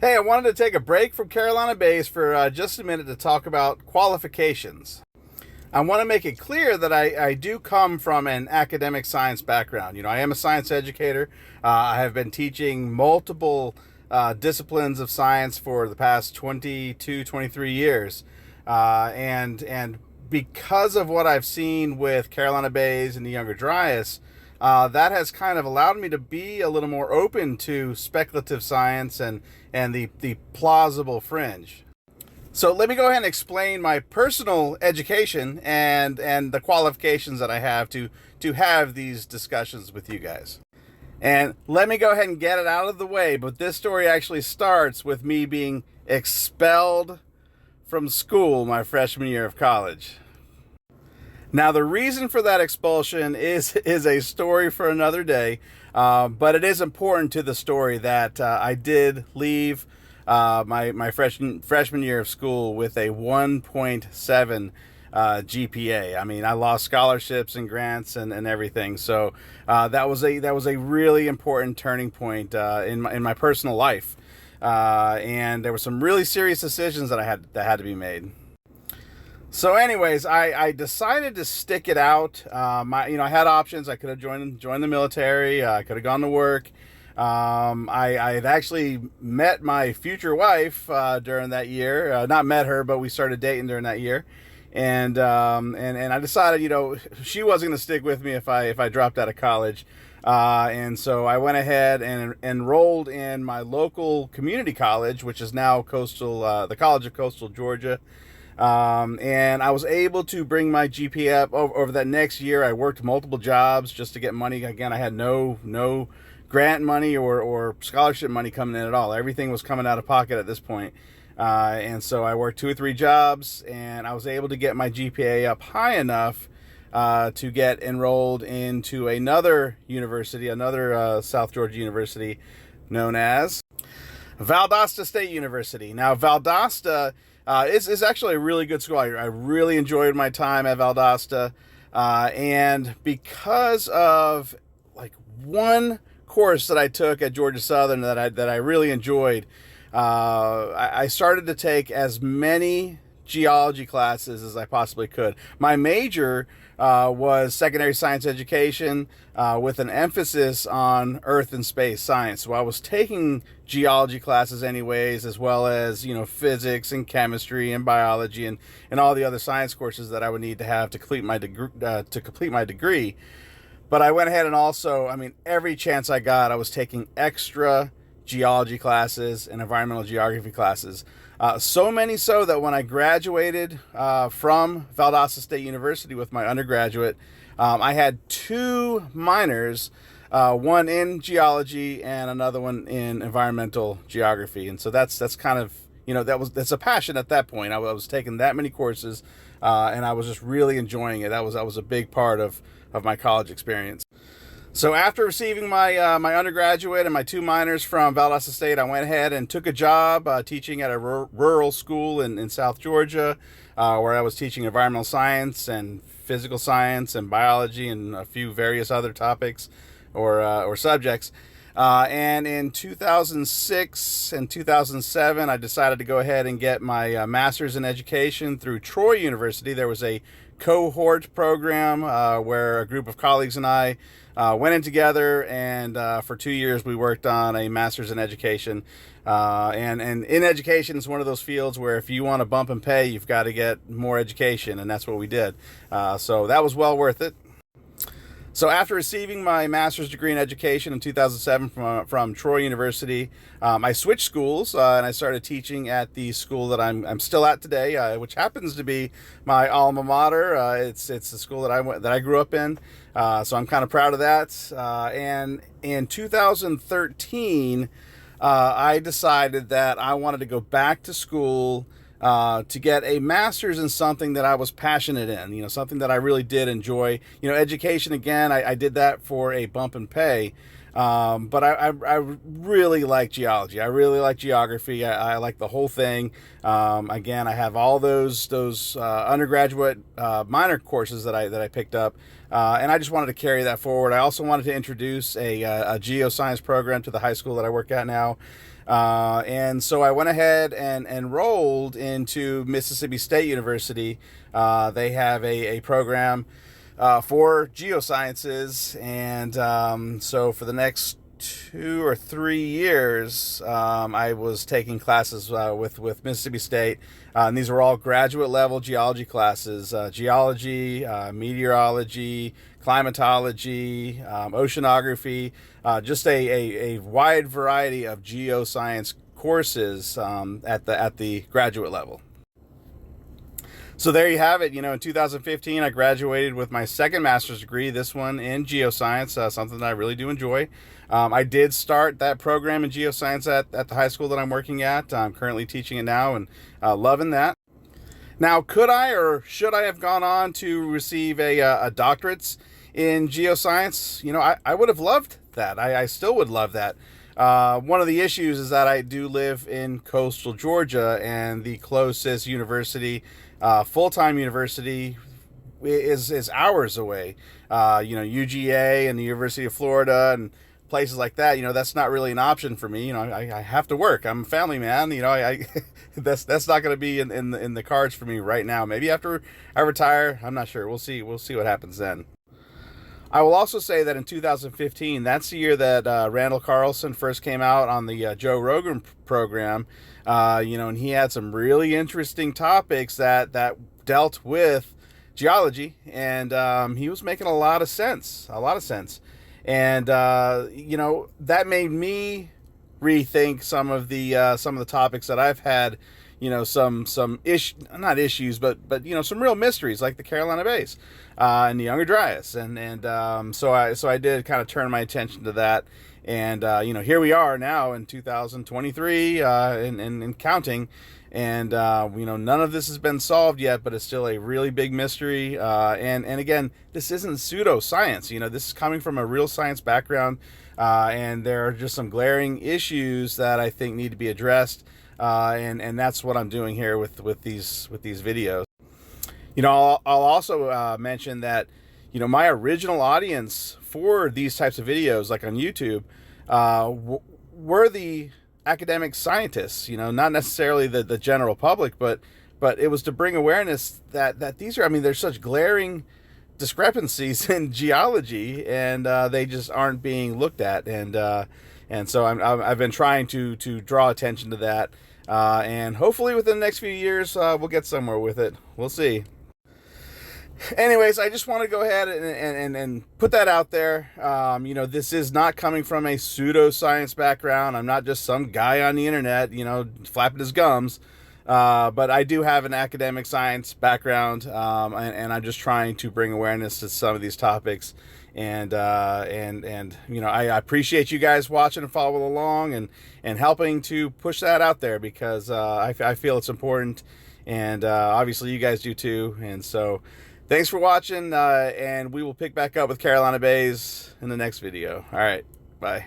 Hey, I wanted to take a break from Carolina Bays for just a minute to talk about qualifications. I want to make it clear that I do come from an academic science background. I am a science educator. I have been teaching multiple disciplines of science for the past 22, 23 years. And because of what I've seen with Carolina Bays and the Younger Dryas, that has kind of allowed me to be a little more open to speculative science and the plausible fringe. So let me go ahead and explain my personal education and the qualifications that I have to have these discussions with you guys. And let me go ahead and get it out of the way, but this story actually starts with me being expelled from school my freshman year of college. Now, the reason for that expulsion is a story for another day, but it is important to the story that I did leave my freshman year of school with a 1.7 GPA. I mean, I lost scholarships and grants and everything. So that was a really important turning point in my personal life, and there were some really serious decisions that had to be made. So anyways, I decided to stick it out. I had options. I could have joined the military. I could have gone to work. I had actually met my future wife during that year. Not met her, but we started dating during that year. And I decided, she wasn't going to stick with me if I dropped out of college. And so I went ahead and enrolled in my local community college, which is now the College of Coastal Georgia. And I was able to bring my GPA up over that next year. I worked multiple jobs just to get money. Again, I had no grant money or scholarship money coming in at all. Everything was coming out of pocket at this point. And so I worked 2 or 3 jobs, and I was able to get my GPA up high enough to get enrolled into another university, another South Georgia university known as Valdosta State University. Now, Valdosta is actually a really good school. I really enjoyed my time at Valdosta, and because of one course that I took at Georgia Southern that I really enjoyed, I started to take as many geology classes as I possibly could. My major was secondary science education with an emphasis on earth and space science. So I was taking geology classes anyways, as well as physics and chemistry and biology and all the other science courses that I would need to have to complete my degree. But I went ahead and also, every chance I got, I was taking extra geology classes and environmental geography classes. So many so that when I graduated from Valdosta State University with my undergraduate, I had 2 minors, one in geology and another one in environmental geography. And so that's kind of, that's a passion at that point. I was taking that many courses, and I was just really enjoying it. That was a big part of my college experience. So after receiving my my undergraduate and my 2 minors from Valdosta State, I went ahead and took a job teaching at a rural school in South Georgia, where I was teaching environmental science and physical science and biology and a few various other topics or subjects. And in 2006 and 2007, I decided to go ahead and get my master's in education through Troy University. There was a cohort program where a group of colleagues and I went in together, and for 2 years we worked on a master's in education. And in education, it's one of those fields where if you want to bump and pay, you've got to get more education, and that's what we did. So that was well worth it. So after receiving my master's degree in education in 2007 from Troy University, I switched schools and I started teaching at the school that I'm still at today, which happens to be my alma mater. It's the school that I grew up in, so I'm kind of proud of that. And in 2013, I decided that I wanted to go back to school to get a master's in something that I was passionate in, something that I really did enjoy. Education, again, I did that for a bump and pay. But I really like geology. I really like geography. I like the whole thing. Again, I have all those undergraduate minor courses that I picked up, and I just wanted to carry that forward. I also wanted to introduce a geoscience program to the high school that I work at now. And so I went ahead and enrolled into Mississippi State University. They have a program for geosciences, and so for the next 2 or 3 years, I was taking classes with Mississippi State, and these were all graduate level geology classes: geology, meteorology, climatology, oceanography, just a wide variety of geoscience courses at the graduate level. So there you have it. In 2015, I graduated with my second master's degree, this one in geoscience, something that I really do enjoy. I did start that program in geoscience at the high school that I'm working at. I'm currently teaching it now and loving that. Now, could I or should I have gone on to receive a doctorate in geoscience? I would have loved that. I still would love that. One of the issues is that I do live in coastal Georgia, and the closest university, full-time university, is hours away. UGA and the University of Florida and places like that. That's not really an option for me. I have to work. I'm a family man. That's not going to be in the cards for me right now. Maybe after I retire, I'm not sure. We'll see what happens then. I will also say that in 2015, that's the year that Randall Carlson first came out on the Joe Rogan program, and he had some really interesting topics that dealt with geology, and he was making a lot of sense, and that made me rethink some of the topics that I've had. Some not issues, but some real mysteries, like the Carolina Bays and the Younger Dryas, and so I did kind of turn my attention to that, and here we are now in 2023 and counting, and none of this has been solved yet, but it's still a really big mystery, and again, this isn't pseudoscience. This is coming from a real science background, and there are just some glaring issues that I think need to be addressed. And that's what I'm doing here with these videos. I'll also mention that my original audience for these types of videos, like on YouTube, were the academic scientists. Not necessarily the general public, but it was to bring awareness that these are, there's such glaring discrepancies in geology, and they just aren't being looked at, and so I've been trying to draw attention to that, and hopefully within the next few years we'll get somewhere with it. We'll see. Anyways, I just want to go ahead and put that out there. This is not coming from a pseudoscience background. I'm not just some guy on the internet, flapping his gums. But I do have an academic science background, and I'm just trying to bring awareness to some of these topics. And I appreciate you guys watching and following along and helping to push that out there, because I feel it's important, and obviously you guys do too. And so thanks for watching, and we will pick back up with Carolina Bays in the next video. All right, bye.